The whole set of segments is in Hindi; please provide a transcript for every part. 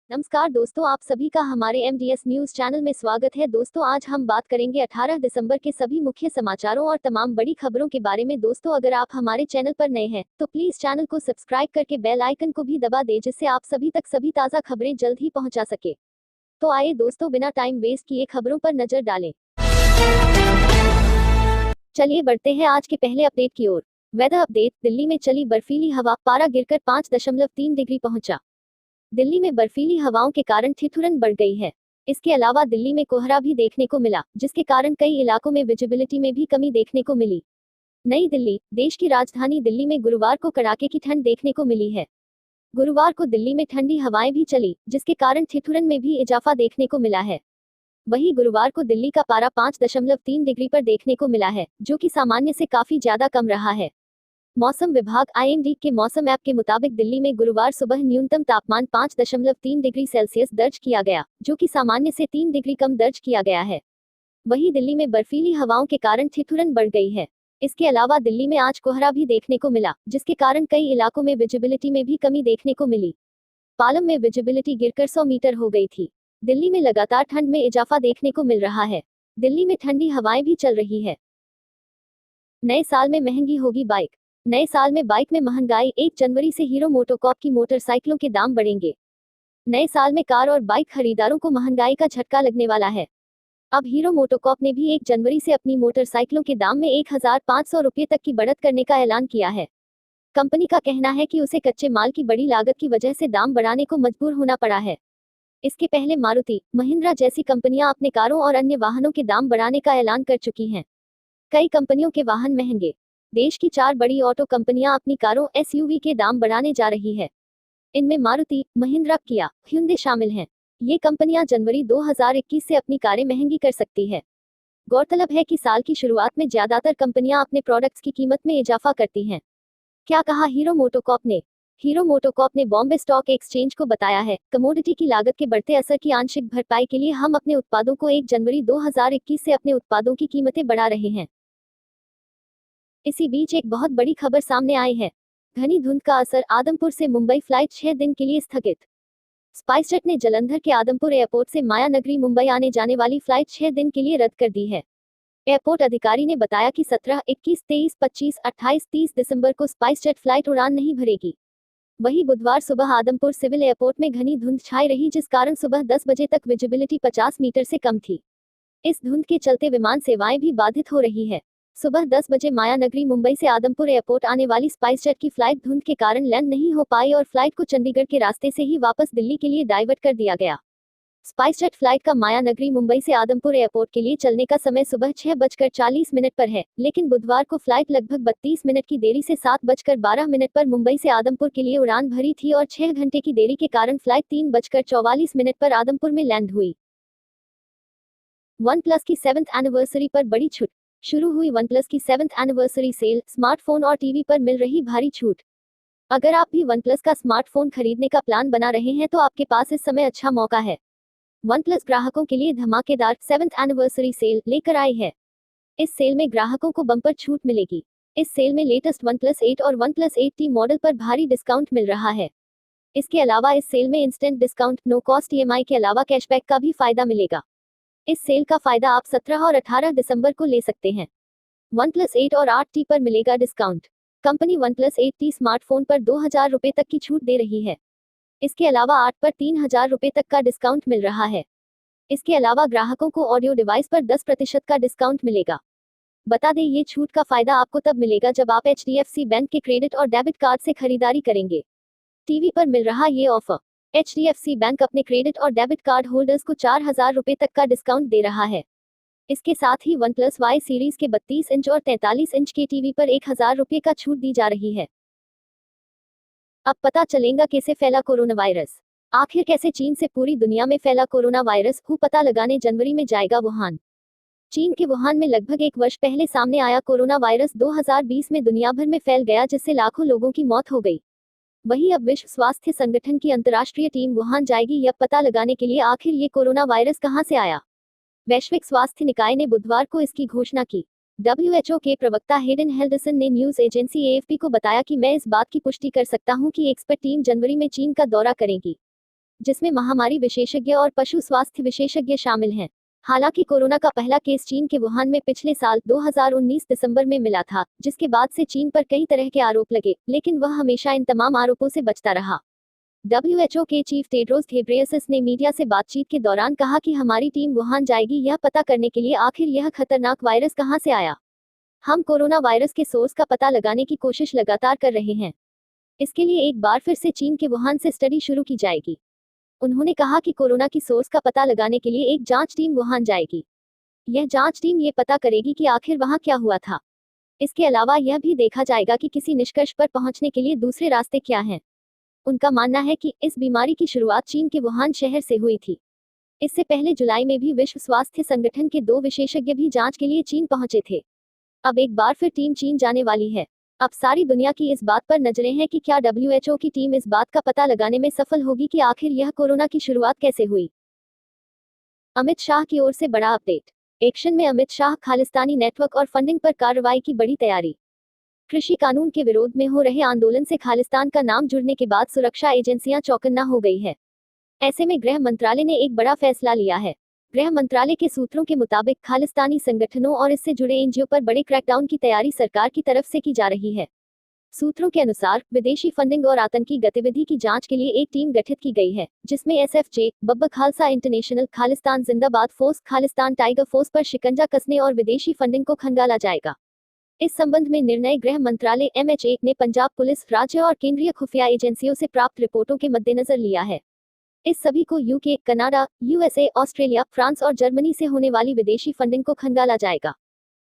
नमस्कार दोस्तों, आप सभी का हमारे MDS न्यूज चैनल में स्वागत है। दोस्तों, आज हम बात करेंगे 18 दिसंबर के सभी मुख्य समाचारों और तमाम बड़ी खबरों के बारे में। दोस्तों, अगर आप हमारे चैनल पर नए हैं तो प्लीज चैनल को सब्सक्राइब करके बेल आइकन को भी दबा दें, जिससे आप सभी तक सभी ताज़ा खबरें जल्द ही पहुंचा सके। तो आइए दोस्तों, बिना टाइम वेस्ट किए खबरों पर नजर डालें। चलिए बढ़ते हैं आज के पहले अपडेट की ओर। Weather update. दिल्ली में चली बर्फीली हवा, पारा गिरकर 5.3 डिग्री पहुंचा। दिल्ली में बर्फीली हवाओं के कारण ठिठुरन बढ़ गई है। इसके अलावा दिल्ली में कोहरा भी देखने को मिला, जिसके कारण कई इलाकों में विजिबिलिटी में भी कमी देखने को मिली। नई दिल्ली। देश की राजधानी दिल्ली में गुरुवार को कड़ाके की ठंड देखने को मिली है। गुरुवार को दिल्ली में ठंडी हवाएं भी चली, जिसके कारण ठिठुरन में भी इजाफा देखने को मिला है। वहीं गुरुवार को दिल्ली का पारा 5.3 डिग्री पर देखने को मिला है, जो कि सामान्य से काफी ज्यादा कम रहा है। मौसम विभाग IMD के मौसम ऐप के मुताबिक दिल्ली में गुरुवार सुबह न्यूनतम तापमान 5.3 डिग्री सेल्सियस दर्ज किया गया, जो कि सामान्य से 3 डिग्री कम दर्ज किया गया है। वहीं दिल्ली में बर्फीली हवाओं के कारण ठिठुरन बढ़ गई है। इसके अलावा दिल्ली में आज कोहरा भी देखने को मिला, जिसके कारण कई इलाकों में विजिबिलिटी में भी कमी देखने को मिली। पालम में विजिबिलिटी गिरकर 100 मीटर हो गई थी। दिल्ली में लगातार ठंड में इजाफा देखने को मिल रहा है। दिल्ली में ठंडी हवाएं भी चल रही है। नए साल में महंगी होगी बाइक। नए साल में बाइक में महंगाई। 1 जनवरी से हीरो मोटोकॉर्प की मोटरसाइकिलों के दाम बढ़ेंगे। नए साल में कार और बाइक खरीदारों को महंगाई का झटका लगने वाला है। अब हीरो मोटोकॉर्प ने भी 1 जनवरी से अपनी मोटरसाइकिलों के दाम में 1,500 रुपये तक की बढ़त करने का ऐलान किया है। कंपनी का कहना है कि उसे कच्चे माल की बड़ी लागत की वजह से दाम बढ़ाने को मजबूर होना पड़ा है। इसके पहले मारुति, महिंद्रा जैसी कंपनियां अपने कारों और अन्य वाहनों के दाम बढ़ाने का ऐलान कर चुकी हैं। कई कंपनियों के वाहन महंगे। देश की 4 बड़ी ऑटो कंपनियां अपनी कारों SUV के दाम बढ़ाने जा रही है। इनमें मारुति, महिंद्रा, किया, hyundai शामिल हैं। ये कंपनियां जनवरी 2021 से अपनी कारें महंगी कर सकती है। गौरतलब है कि साल की शुरुआत में ज्यादातर कंपनियां अपने प्रोडक्ट्स की कीमत में इजाफा करती हैं। क्या कहा हीरो मोटोकॉर्प ने? हीरो मोटोकॉर्प ने बॉम्बे स्टॉक एक्सचेंज को बताया है, कमोडिटी की लागत के बढ़ते असर की आंशिक भरपाई के लिए हम अपने उत्पादों को 1 जनवरी 2021 से अपने उत्पादों की कीमतें बढ़ा रहे हैं। इसी बीच एक बहुत बड़ी खबर सामने आई है। घनी धुंध का असर, आदमपुर से मुंबई फ्लाइट 6 दिन के लिए स्थगित। स्पाइसजेट ने जालंधर के आदमपुर एयरपोर्ट से मायानगरी मुंबई आने जाने वाली फ्लाइट 6 दिन के लिए रद्द कर दी है। एयरपोर्ट अधिकारी ने बताया कि 17, 21, 23, 25, 28, 30 दिसंबर को स्पाइसजेट फ्लाइट उड़ान नहीं भरेगी। वहीं बुधवार सुबह आदमपुर सिविल एयरपोर्ट में घनी धुंध छाई रही, जिस कारण सुबह 10 बजे तक विजिबिलिटी 50 मीटर से कम थी। इस धुंध के चलते विमान सेवाएं भी बाधित हो रही है। सुबह 10 बजे मायानगरी मुंबई से आदमपुर एयरपोर्ट आने वाली स्पाइसजेट की फ्लाइट धुंध के कारण लैंड नहीं हो पाई और फ्लाइट को चंडीगढ़ के रास्ते से ही वापस दिल्ली के लिए डाइवर्ट कर दिया गया। स्पाइसजेट फ्लाइट का मायानगरी मुंबई से आदमपुर एयरपोर्ट के लिए चलने का समय सुबह 6:40 पर है, लेकिन बुधवार को फ्लाइट लगभग 32 मिनट की देरी से 7:12 पर मुंबई से आदमपुर के लिए उड़ान भरी थी और 6 घंटे की देरी के कारण फ्लाइट 3:44 पर आदमपुर में लैंड हुई। OnePlus की 7th एनिवर्सरी पर बड़ी छूट। शुरू हुई OnePlus की 7th एनिवर्सरी सेल। स्मार्टफोन और टीवी पर मिल रही भारी छूट। अगर आप भी OnePlus का स्मार्टफोन खरीदने का प्लान बना रहे हैं तो आपके पास इस समय अच्छा मौका है। OnePlus ग्राहकों के लिए धमाकेदार 7th एनिवर्सरी सेल लेकर आई है। इस सेल में ग्राहकों को बम्पर छूट मिलेगी। इस सेल में लेटेस्ट OnePlus 8 और OnePlus 8T मॉडल पर भारी डिस्काउंट मिल रहा है। इसके अलावा इस सेल में instant discount, no cost EMI के अलावा कैशबैक का भी फायदा मिलेगा। इस सेल का फायदा आप 17 और 18 दिसंबर को ले सकते हैं। OnePlus 8 और 8T पर मिलेगा discount. Company OnePlus 8T smartphone पर 2,000 रुपये तक की छूट दे रही है। इसके अलावा 8 पर 3,000 रुपये तक का डिस्काउंट मिल रहा है। इसके अलावा ग्राहकों को ऑडियो डिवाइस पर 10% का डिस्काउंट मिलेगा। बता दें, ये छूट का फायदा आपको तब मिलेगा जब आप HDFC बैंक के क्रेडिट और डेबिट कार्ड से खरीदारी करेंगे। टीवी पर मिल रहा ये ऑफर। HDFC बैंक अपने क्रेडिट और डेबिट कार्ड होल्डर्स को 4,000 रुपये तक का डिस्काउंट दे रहा है। इसके साथ ही OnePlus Y सीरीज के 32 इंच और 43 इंच के टीवी पर 1,000 रुपये का छूट दी जा रही है। अब पता चलेगा कैसे फैला कोरोना वायरस। आखिर कैसे चीन से पूरी दुनिया में फैला कोरोना वायरस, पता लगाने जनवरी में जाएगा वुहान। चीन के वुहान में लगभग 1 वर्ष पहले सामने आया कोरोना वायरस 2020 में दुनिया भर में फैल गया, जिससे लाखों लोगों की मौत हो गई। वहीं अब विश्व स्वास्थ्य संगठन की अंतर्राष्ट्रीय टीम वुहान जाएगी यह पता लगाने के लिए आखिर ये कोरोना वायरस कहां से आया। वैश्विक स्वास्थ्य निकाय ने बुधवार को इसकी घोषणा की। WHO के प्रवक्ता हेडन हेल्डसन ने न्यूज एजेंसी AFP को बताया कि मैं इस बात की पुष्टि कर सकता हूं कि एक्सपर्ट टीम जनवरी में चीन का दौरा करेगी। जिसमें महामारी विशेषज्ञ और पशु स्वास्थ्य विशेषज्ञ शामिल हैं। हालांकि कोरोना का पहला केस चीन के वुहान में पिछले साल 2019 दिसंबर में मिला था, जिसके बाद से चीन पर कई तरह के आरोप लगे, लेकिन वह हमेशा इन तमाम आरोपों से बचता रहा। WHO के चीफ टेड्रोस घेब्रेयेसस ने मीडिया से बातचीत के दौरान कहा कि हमारी टीम वुहान जाएगी यह पता करने के लिए आखिर यह खतरनाक वायरस कहां से आया। हम कोरोना वायरस के सोर्स का पता लगाने की कोशिश लगातार कर रहे हैं। इसके लिए एक बार फिर से चीन के वुहान से स्टडी शुरू की जाएगी। उन्होंने कहा कि कोरोना की सोर्स का पता लगाने के लिए एक जांच टीम वुहान जाएगी। यह जांच टीम ये पता करेगी कि आखिर वहां क्या हुआ था। इसके अलावा यह भी देखा जाएगा कि किसी निष्कर्ष पर पहुंचने के लिए दूसरे रास्ते क्या हैं। उनका मानना है कि इस बीमारी की शुरुआत चीन के वुहान शहर से हुई थी। इससे पहले जुलाई में भी विश्व स्वास्थ्य संगठन के 2 विशेषज्ञ भी जांच के लिए चीन पहुंचे थे। अब एक बार फिर टीम चीन जाने वाली है। अब सारी दुनिया की इस बात पर नजरें हैं कि क्या WHO की टीम इस बात का पता लगाने में सफल होगी कि आखिर यह कोरोना की शुरुआत कैसे हुई। अमित शाह की ओर से बड़ा अपडेट। एक्शन में अमित शाह, खालिस्तानी नेटवर्क और फंडिंग पर कार्रवाई की बड़ी तैयारी। कृषि कानून के विरोध में हो रहे आंदोलन से खालिस्तान का नाम जुड़ने के बाद सुरक्षा एजेंसियां चौकन्ना हो गई है। ऐसे में गृह मंत्रालय ने एक बड़ा फैसला लिया है। गृह मंत्रालय के सूत्रों के मुताबिक खालिस्तानी संगठनों और इससे जुड़े एनजीओ पर बड़े क्रैकडाउन की तैयारी सरकार की तरफ से की जा रही है। सूत्रों के अनुसार विदेशी फंडिंग और आतंकी गतिविधि की जांच के लिए एक टीम गठित की गई है, जिसमें SFJ, बब्बर खालसा इंटरनेशनल, खालिस्तान जिंदाबाद फोर्स, खालिस्तान टाइगर फोर्स पर शिकंजा कसने और विदेशी फंडिंग को खंगाला जाएगा। इस संबंध में निर्णय गृह मंत्रालय MHA ने पंजाब पुलिस, राज्य और केंद्रीय खुफिया एजेंसियों से प्राप्त रिपोर्टों के मद्देनजर लिया है। इस सभी को UK, Canada, USA, Australia, France और जर्मनी से होने वाली विदेशी फंडिंग को खंगाला जाएगा।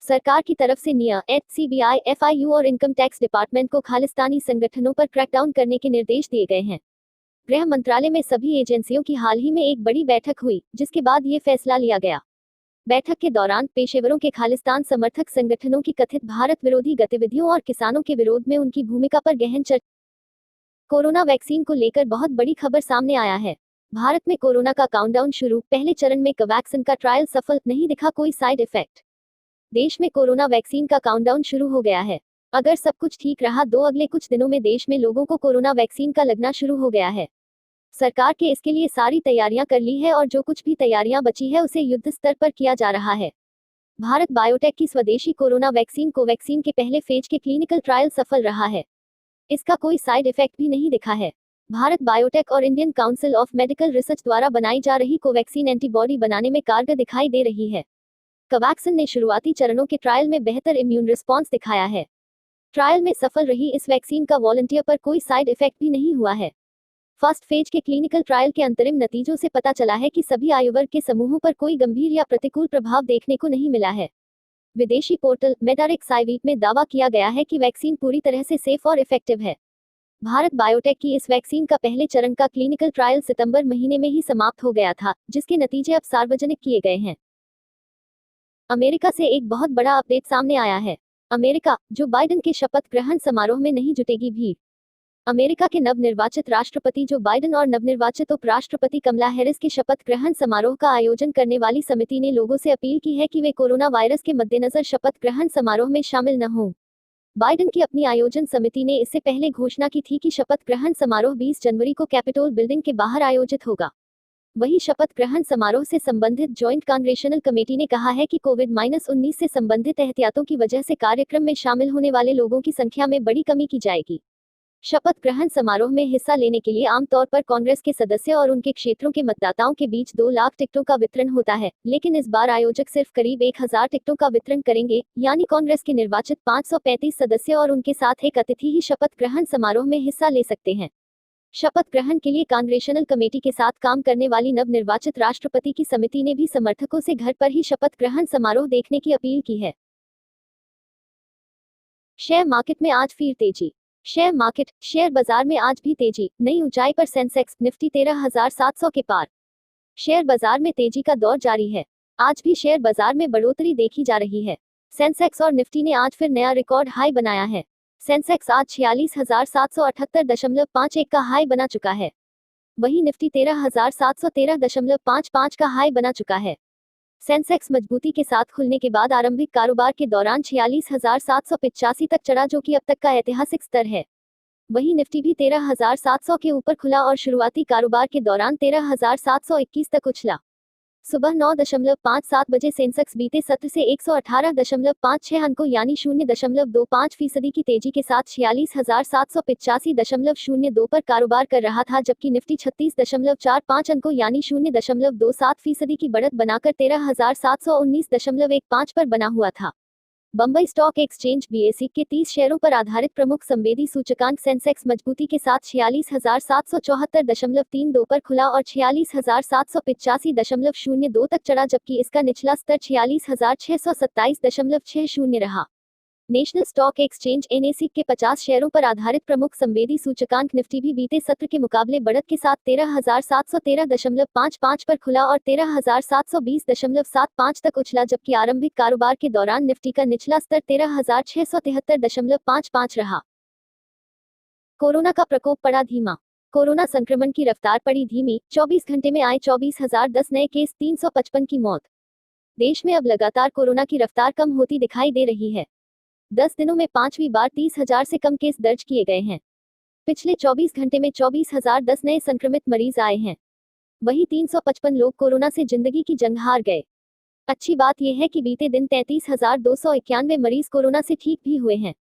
सरकार की तरफ से निया, CBI, FIU और इनकम टैक्स डिपार्टमेंट को खालिस्तानी संगठनों पर क्रैकडाउन करने के निर्देश दिए गए हैं। गृह मंत्रालय में सभी एजेंसियों की हाल ही में एक बड़ी बैठक हुई, जिसके बाद ये फैसला लिया गया। बैठक के दौरान पेशेवरों के खालिस्तान समर्थक संगठनों की कथित भारत विरोधी गतिविधियों और किसानों के विरोध में उनकी भूमिका पर गहन चर्चा। कोरोना वैक्सीन को लेकर बहुत बड़ी खबर सामने आया है। भारत में कोरोना का काउंटडाउन शुरू। पहले चरण में कोवैक्सीन का ट्रायल सफल, नहीं दिखा कोई साइड इफेक्ट। देश में कोरोना वैक्सीन का काउंटडाउन शुरू हो गया है। अगर सब कुछ ठीक रहा तो अगले कुछ दिनों में देश में लोगों को कोरोना वैक्सीन का लगना शुरू हो गया है। सरकार के इसके लिए सारी तैयारियां कर ली है और जो कुछ भी तैयारियां बची है उसे युद्ध स्तर पर किया जा रहा है। भारत बायोटेक की स्वदेशी कोरोना वैक्सीन कोवैक्सीन के पहले फेज के क्लिनिकल ट्रायल सफल रहा है। इसका कोई साइड इफेक्ट भी नहीं दिखा है। भारत बायोटेक और Indian council of medical research द्वारा बनाई जा रही कोवैक्सीन एंटीबॉडी बनाने में कारगर दिखाई दे रही है। कोवैक्सीन ने शुरुआती चरणों के ट्रायल में बेहतर इम्यून रिस्पॉन्स दिखाया है। ट्रायल में सफल रही इस वैक्सीन का वॉलंटियर पर कोई साइड इफेक्ट भी नहीं हुआ है। फर्स्ट फेज के क्लिनिकल ट्रायल के अंतरिम नतीजों से पता चला है कि सभी आयु वर्ग के समूहों पर कोई गंभीर या प्रतिकूल प्रभाव देखने को नहीं मिला है। विदेशी पोर्टल मेडारिक्साइवीट में दावा किया गया है कि वैक्सीन पूरी तरह से सेफ और इफेक्टिव है। भारत बायोटेक की इस वैक्सीन का पहले चरण का क्लिनिकल ट्रायल सितंबर महीने में ही समाप्त हो गया था, जिसके नतीजे अब सार्वजनिक किए गए हैं। अमेरिका से एक बहुत बड़ा अपडेट सामने आया है। अमेरिका, जो बाइडेन के शपथ ग्रहण समारोह में नहीं जुटेगी भीड़। अमेरिका के नवनिर्वाचित राष्ट्रपति जो बाइडेन और नवनिर्वाचित उपराष्ट्रपति कमला हैरिस के शपथ ग्रहण समारोह का आयोजन करने वाली समिति ने लोगों से अपील की है कि वे कोरोना वायरस के मद्देनजर शपथ ग्रहण समारोह में शामिल न हों। बाइडेन की अपनी आयोजन समिति ने इससे पहले घोषणा की थी कि शपथ ग्रहण समारोह 20 जनवरी को कैपिटोल बिल्डिंग के बाहर आयोजित होगा। वहीं शपथ ग्रहण समारोह से संबंधित जॉइंट कांग्रेशनल कमेटी ने कहा है कि कोविड-19 से संबंधित एहतियातों की वजह से कार्यक्रम में शामिल होने वाले लोगों की संख्या में बड़ी कमी की जाएगी। शपथ ग्रहण समारोह में हिस्सा लेने के लिए आमतौर पर कांग्रेस के सदस्य और उनके क्षेत्रों के मतदाताओं के बीच 2 लाख टिकटों का वितरण होता है, लेकिन इस बार आयोजक सिर्फ करीब 1000 टिकटों का वितरण करेंगे, यानी कांग्रेस के निर्वाचित 535 सदस्य और उनके साथ एक अतिथि ही शपथ ग्रहण समारोह में हिस्सा ले सकते हैं। शपथ ग्रहण के लिए कांग्रेशनल कमेटी के साथ काम करने वाली नवनिर्वाचित राष्ट्रपति की समिति ने भी समर्थकों से घर पर ही शपथ ग्रहण समारोह देखने की अपील की है। शेयर मार्केट में आज फिर तेजी। शेयर मार्केट, शेयर बाजार में आज भी तेजी। नई ऊंचाई पर सेंसेक्स, निफ्टी 13,700 के पार। शेयर बाजार में तेजी का दौर जारी है। आज भी शेयर बाजार में बढ़ोतरी देखी जा रही है। सेंसेक्स और निफ्टी ने आज फिर नया रिकॉर्ड हाई बनाया है। सेंसेक्स आज 46,778.51 का हाई बना चुका है। वहीं निफ्टी 13,713.55 का हाई बना चुका है। सेंसेक्स मजबूती के साथ खुलने के बाद आरंभिक कारोबार के दौरान 46,785 तक चढ़ा, जो कि अब तक का ऐतिहासिक स्तर है। वहीं निफ्टी भी 13,700 के ऊपर खुला और शुरुआती कारोबार के दौरान 13,721 तक उछला। सुबह 9.57 बजे सेंसेक्स बीते सत्र से 118.56 अंकों यानी 0.25% की तेजी के साथ 46,785.02 पर कारोबार कर रहा था, जबकि निफ्टी 36.45 अंकों यानी 0.27% की बढ़त बनाकर 13,719.15 पर बना हुआ था। बंबई स्टॉक एक्सचेंज BSE के 30 शेयरों पर आधारित प्रमुख संवेदी सूचकांक सेंसेक्स मजबूती के साथ 46,774.32 पर खुला और 46,785.02 तक चढ़ा, जबकि इसका निचला स्तर 46,627.60 रहा। नेशनल स्टॉक एक्सचेंज NSE के 50 शेयरों पर आधारित प्रमुख संवेदी सूचकांक निफ्टी भी बीते सत्र के मुकाबले बढ़त के साथ 13,713.55 पर खुला और 13,720.75 तक उछला, जबकि आरंभिक कारोबार के दौरान निफ्टी का निचला स्तर 13,673.55 रहा। कोरोना का प्रकोप पड़ा धीमा। कोरोना संक्रमण की रफ्तार पड़ी धीमी। 24 घंटे में आए 24,010 नए केस, 355 की मौत। देश में अब लगातार कोरोना की रफ्तार कम होती दिखाई दे रही है। 10 दिनों में 5वीं बार 30,000 से कम केस दर्ज किए गए हैं। पिछले 24 घंटे में 24,010 नए संक्रमित मरीज आए हैं। वहीं 355 लोग कोरोना से जिंदगी की जंग हार गए। अच्छी बात यह है कि बीते दिन 33,291 मरीज कोरोना से ठीक भी हुए हैं।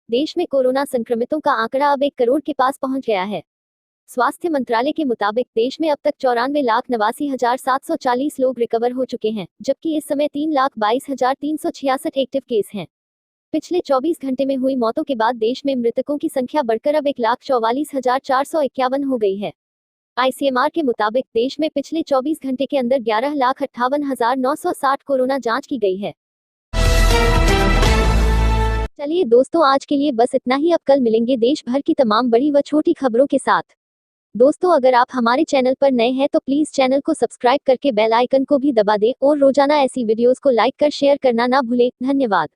देश में कोरोना संक्रमितों का आंकड़ा अब 1 करोड़ के पास पहुंच गया है। स्वास्थ्य मंत्रालय के मुताबिक देश में अब तक 94,89,740 लोग रिकवर हो चुके हैं, जबकि इस समय 3,22,366 एक्टिव केस हैं। पिछले 24 घंटे में हुई मौतों के बाद देश में मृतकों की संख्या बढ़कर अब 1,44,451 हो गई है। ICMR के मुताबिक देश में पिछले 24 घंटे के अंदर 11,58,960 कोरोना जांच की गई है। चलिए दोस्तों, आज के लिए बस इतना ही। अब कल मिलेंगे देश भर की तमाम बड़ी व छोटी खबरों के साथ। दोस्तों, अगर आप हमारे चैनल पर नए हैं तो प्लीज चैनल को सब्सक्राइब करके बेल आइकन को भी दबा दें और रोजाना ऐसी वीडियोस को लाइक कर शेयर करना ना भूलें। धन्यवाद।